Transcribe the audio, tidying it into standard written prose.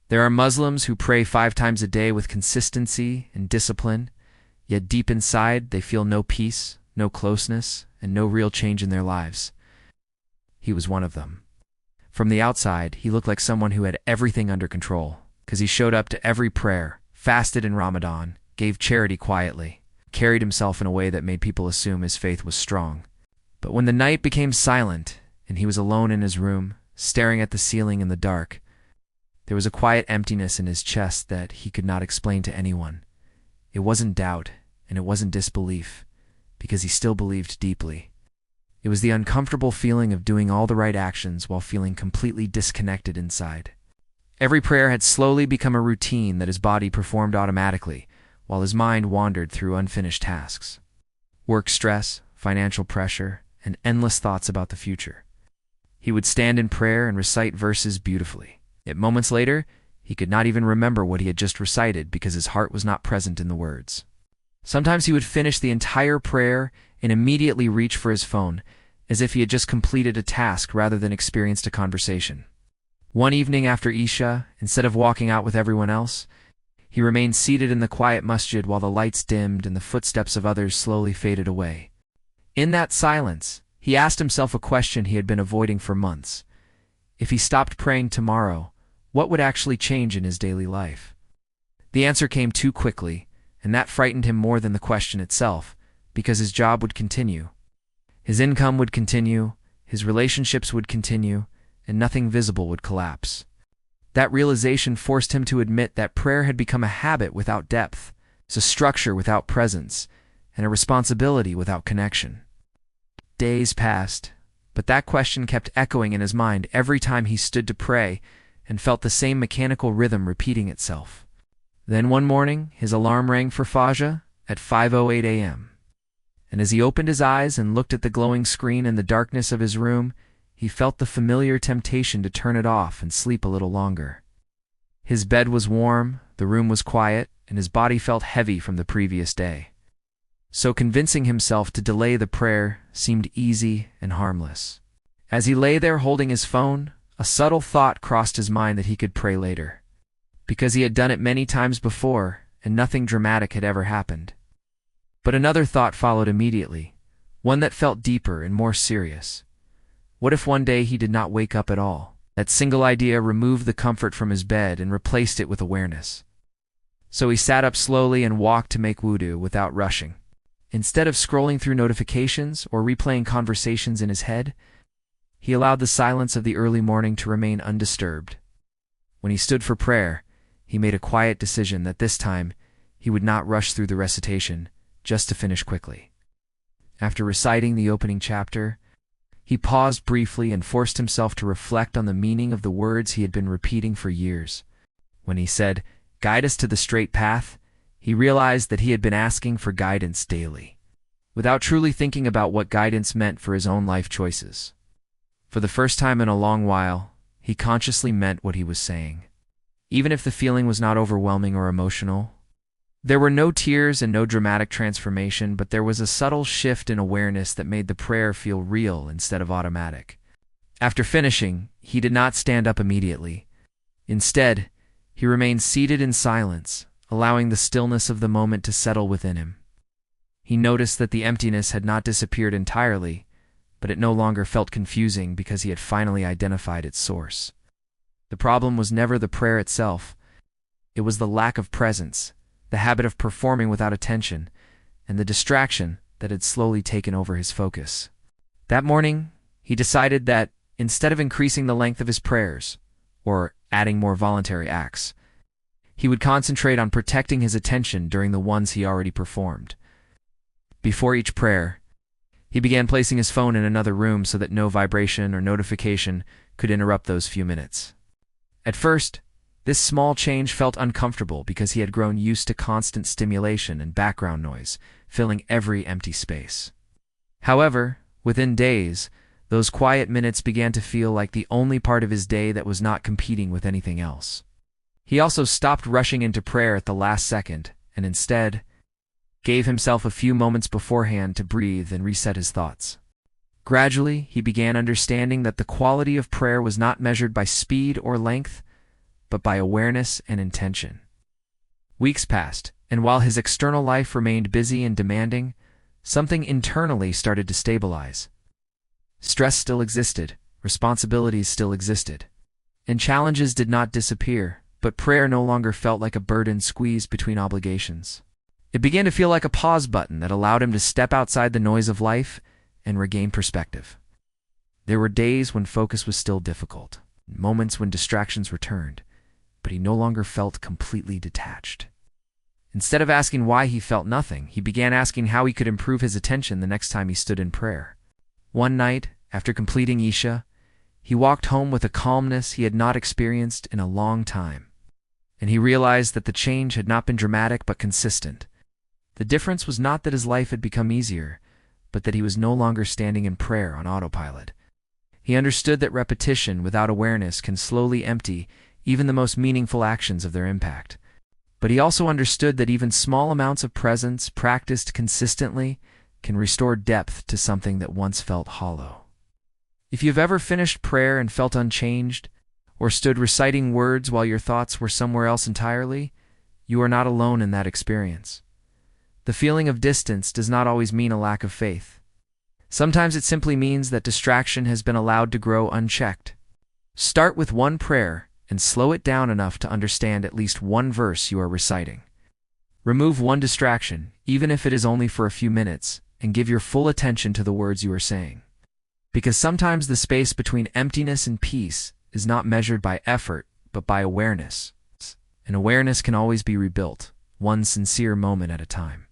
There are Muslims who pray 5 times a day with consistency and discipline, yet deep inside they feel no peace, no closeness, and no real change in their lives. He was one of them. From the outside, he looked like someone who had everything under control, because he showed up to every prayer, fasted in Ramadan, gave charity quietly, carried himself in a way that made people assume his faith was strong. But when the night became silent, and he was alone in his room, staring at the ceiling in the dark, there was a quiet emptiness in his chest that he could not explain to anyone. It wasn't doubt, and it wasn't disbelief, because he still believed deeply. It was the uncomfortable feeling of doing all the right actions while feeling completely disconnected inside. Every prayer had slowly become a routine that his body performed automatically, while his mind wandered through unfinished tasks. Work stress, financial pressure, and endless thoughts about the future. He would stand in prayer and recite verses beautifully. Yet moments later, he could not even remember what he had just recited because his heart was not present in the words. Sometimes he would finish the entire prayer and immediately reach for his phone, as if he had just completed a task rather than experienced a conversation. One evening after Isha, instead of walking out with everyone else, he remained seated in the quiet masjid while the lights dimmed and the footsteps of others slowly faded away. In that silence, he asked himself a question he had been avoiding for months. If he stopped praying tomorrow, what would actually change in his daily life? The answer came too quickly, and that frightened him more than the question itself, because his job would continue. His income would continue, his relationships would continue, and nothing visible would collapse. That realization forced him to admit that prayer had become a habit without depth, a structure without presence, and a responsibility without connection. Days passed, but that question kept echoing in his mind every time he stood to pray and felt the same mechanical rhythm repeating itself. Then one morning, his alarm rang for Fajr at 5:08 a.m. And as he opened his eyes and looked at the glowing screen in the darkness of his room, he felt the familiar temptation to turn it off and sleep a little longer. His bed was warm, the room was quiet, and his body felt heavy from the previous day. So convincing himself to delay the prayer seemed easy and harmless. As he lay there holding his phone, a subtle thought crossed his mind that he could pray later, because he had done it many times before and nothing dramatic had ever happened. But another thought followed immediately, one that felt deeper and more serious. What if one day he did not wake up at all? That single idea removed the comfort from his bed and replaced it with awareness. So he sat up slowly and walked to make wudu without rushing. Instead of scrolling through notifications or replaying conversations in his head, he allowed the silence of the early morning to remain undisturbed. When he stood for prayer, he made a quiet decision that this time he would not rush through the recitation, just to finish quickly. After reciting the opening chapter, he paused briefly and forced himself to reflect on the meaning of the words he had been repeating for years. When he said, "Guide us to the straight path," he realized that he had been asking for guidance daily, without truly thinking about what guidance meant for his own life choices. For the first time in a long while, he consciously meant what he was saying, even if the feeling was not overwhelming or emotional. There were no tears and no dramatic transformation, but there was a subtle shift in awareness that made the prayer feel real instead of automatic. After finishing, he did not stand up immediately. Instead, he remained seated in silence, allowing the stillness of the moment to settle within him. He noticed that the emptiness had not disappeared entirely, but it no longer felt confusing because he had finally identified its source. The problem was never the prayer itself. It was the lack of presence, the habit of performing without attention, and the distraction that had slowly taken over his focus. That morning, he decided that instead of increasing the length of his prayers, or adding more voluntary acts, he would concentrate on protecting his attention during the ones he already performed. Before each prayer, he began placing his phone in another room so that no vibration or notification could interrupt those few minutes. At first, this small change felt uncomfortable because he had grown used to constant stimulation and background noise, filling every empty space. However, within days, those quiet minutes began to feel like the only part of his day that was not competing with anything else. He also stopped rushing into prayer at the last second, and instead gave himself a few moments beforehand to breathe and reset his thoughts. Gradually, he began understanding that the quality of prayer was not measured by speed or length, but by awareness and intention. Weeks passed, and while his external life remained busy and demanding, something internally started to stabilize. Stress still existed, responsibilities still existed, and challenges did not disappear, but prayer no longer felt like a burden squeezed between obligations. It began to feel like a pause button that allowed him to step outside the noise of life and regain perspective. There were days when focus was still difficult, moments when distractions returned, but he no longer felt completely detached. Instead of asking why he felt nothing, he began asking how he could improve his attention the next time he stood in prayer. One night, after completing Isha, he walked home with a calmness he had not experienced in a long time, and he realized that the change had not been dramatic but consistent. The difference was not that his life had become easier, but that he was no longer standing in prayer on autopilot. He understood that repetition without awareness can slowly empty even the most meaningful actions of their impact. But he also understood that even small amounts of presence, practiced consistently, can restore depth to something that once felt hollow. If you've ever finished prayer and felt unchanged, or stood reciting words while your thoughts were somewhere else entirely, you are not alone in that experience. The feeling of distance does not always mean a lack of faith. Sometimes it simply means that distraction has been allowed to grow unchecked. Start with one prayer and slow it down enough to understand at least one verse you are reciting. Remove one distraction, even if it is only for a few minutes, and give your full attention to the words you are saying. Because sometimes the space between emptiness and peace is not measured by effort, but by awareness. And awareness can always be rebuilt, one sincere moment at a time.